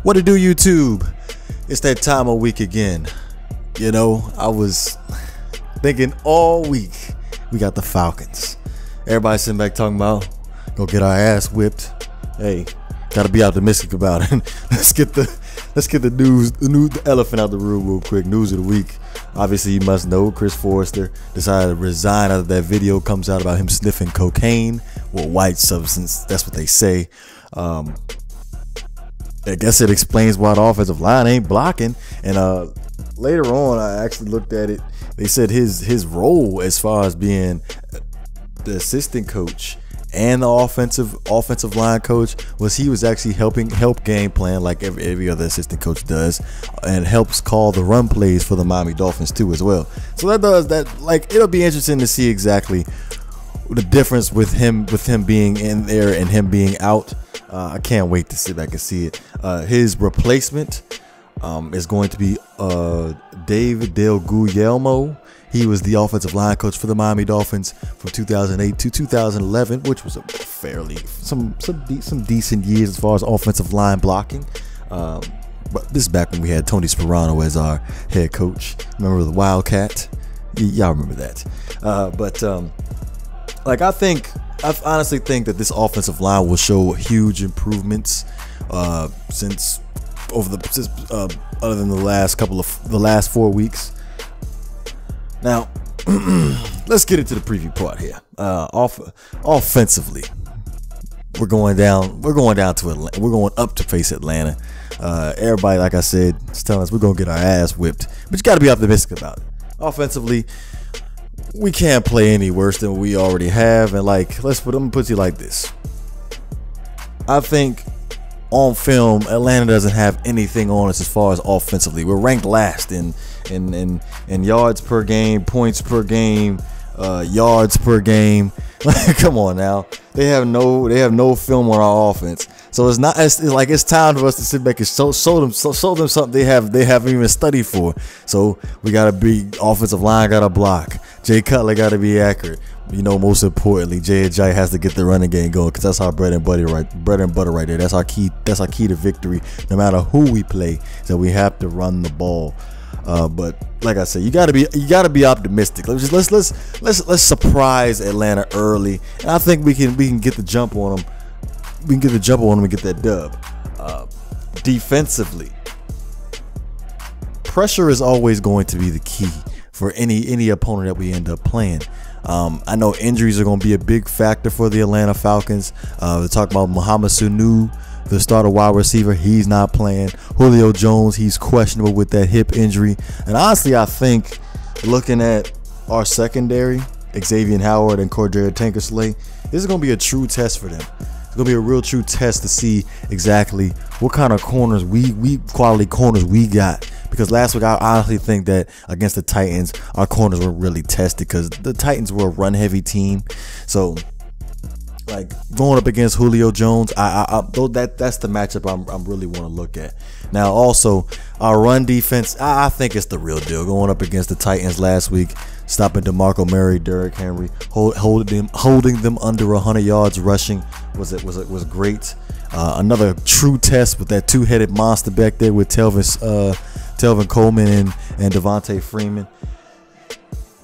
What to do, YouTube? It's that time of week again. You know, I was thinking all week we got the Falcons. Everybody sitting back talking about go get our ass whipped. Hey, gotta be optimistic about it. Let's get the news, the elephant out the room real quick. News of the week. Obviously, you must know Chris Forrester decided to resign after that video comes out about him sniffing cocaine or white substance. That's what they say. I guess it explains why the offensive line ain't blocking. And later on, I actually looked at it. They said his role as far as being the assistant coach and the offensive line coach was he was actually help game plan like every other assistant coach does, and helps call the run plays for the Miami Dolphins too as well. So it'll be interesting to see exactly the difference with him being in there and him being out. I can't wait to sit back and see it. His replacement is going to be David Del Guglielmo. He was the offensive line coach for the Miami Dolphins from 2008 to 2011, which was a fairly some decent years as far as offensive line blocking. But this is back when we had Tony Sperano as our head coach. Remember the Wildcat? Y'all remember that? I honestly think that this offensive line will show huge improvements other than the last 4 weeks. Now, let's get into the preview part here. Offensively, we're going down to Atlanta. We're going up to face Atlanta. Everybody, like I said, is telling us we're gonna get our ass whipped, but you got to be optimistic about it. Offensively, we can't play any worse than we already have. And I'm gonna put it like this. I think on film, Atlanta doesn't have anything on us as far as offensively. We're ranked last in yards per game, points per game, yards per game. Come on now, they have no film on our offense. So it's time for us to sit back and show them something they haven't even studied for. So we gotta be offensive line, gotta block. Jay Cutler gotta be accurate. You know, most importantly, Jay has to get the running game going, because that's our bread and butter right there. That's our key to victory. No matter who we play, so we have to run the ball. But like I said, you gotta be optimistic. Let's surprise Atlanta early, and I think we can get the jump on them. We can get the jump on them and get that dub. Defensively, pressure is always going to be the key for any opponent that we end up playing. I know injuries are going to be a big factor for the Atlanta Falcons. We're talking about Muhamad Sanu, the starter wide receiver. He's not playing. Julio Jones, he's questionable with that hip injury. And honestly, I think looking at our secondary, Xavier Howard and Cordrea Tankersley, this is going to be a true test for them. It's going to be a real true test to see exactly what kind of corners quality corners we got. Because last week, I honestly think that against the Titans, our corners were really tested because the Titans were a run-heavy team. So, like, going up against Julio Jones, that's the matchup I'm really want to look at. Now, also, our run defense, I think it's the real deal. Going up against the Titans last week, stopping DeMarco Murray, Derrick Henry, holding them under 100 yards rushing was great. Another true test with that two-headed monster back there with Tevin Colemen and Devanta Freeman.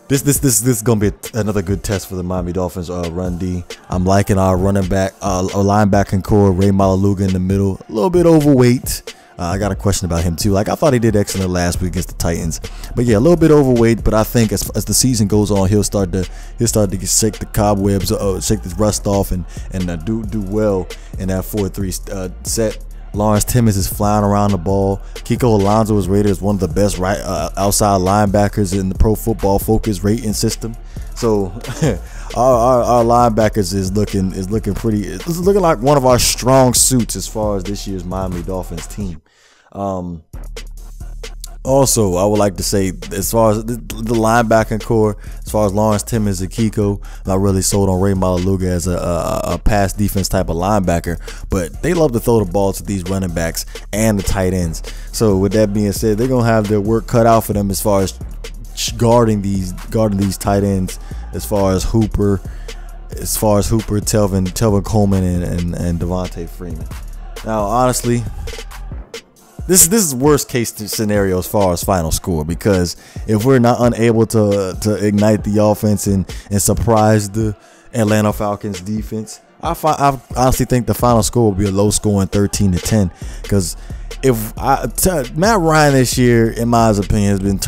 This is gonna be another good test for the Miami Dolphins run D. I'm liking our running back, our linebacking core. Ray Malaluga in the middle, a little bit overweight. I got a question about him too. Like, I thought he did excellent last week against the Titans, but yeah, a little bit overweight. But I think as the season goes on, he'll start to shake the cobwebs, shake the rust off, and do well in that 4-3 set. Lawrence Timmons is flying around the ball. Kiko Alonso is rated as one of the best outside linebackers in the Pro Football Focus rating system. So our linebackers is looking like one of our strong suits as far as this year's Miami Dolphins team. Also, I would like to say, as far as the linebacking core, as far as Lawrence Timmons and Kiko, I'm not really sold on Ray Malaluga as a pass defense type of linebacker, but they love to throw the ball to these running backs and the tight ends. So with that being said, they're gonna have their work cut out for them as far as guarding these tight ends, as far as Hooper, Tevin Colemen, and Devonta Freeman. Now, honestly, this is worst case scenario as far as final score, because if we're not unable to ignite the offense and surprise the Atlanta Falcons defense, I honestly think the final score will be a low scoring 13-10. Because if Matt Ryan this year, in my opinion,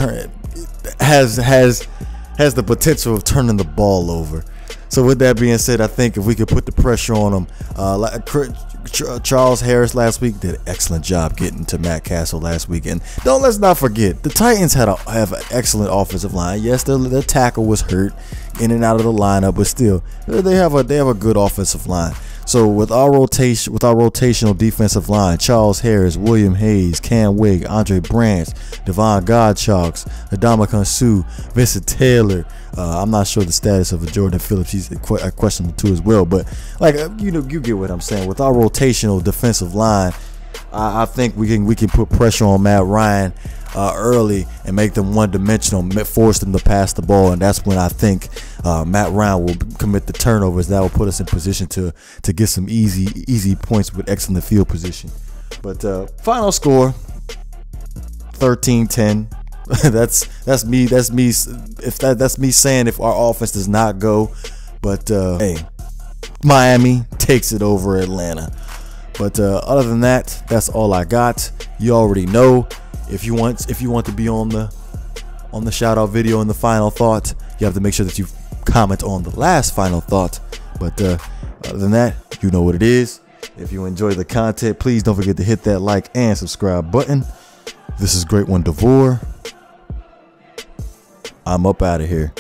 has the potential of turning the ball over. So with that being said, I think if we could put the pressure on him, Charles Harris last week did an excellent job getting to Matt Castle last week. And let's not forget, the Titans have an excellent offensive line. Yes, their tackle was hurt in and out of the lineup, but still, they have a good offensive line. So with our rotational defensive line, Charles Harris, William Hayes, Cam Wake, Andre Branch, Devon Godchalks, Ndamukong Suh, Vincent Taylor. I'm not sure the status of Jordan Phillips. He's questionable too as well. But you get what I'm saying. With our rotational defensive line, I think we can put pressure on Matt Ryan early and make them one-dimensional, force them to pass the ball, and that's when I think Matt Ryan will commit the turnovers. That will put us in position to get some easy points with excellent field position. But final score 13-10. that's me. That's me saying if our offense does not go. But hey, Miami takes it over Atlanta. But other than that, that's all I got. You already know. If you want to be on the shout out video in the final thought, you have to make sure that you comment on the last final thought. But other than that, you know what it is. If you enjoy the content, please don't forget to hit that like and subscribe button. This is GreatOne DeVore. I'm up out of here.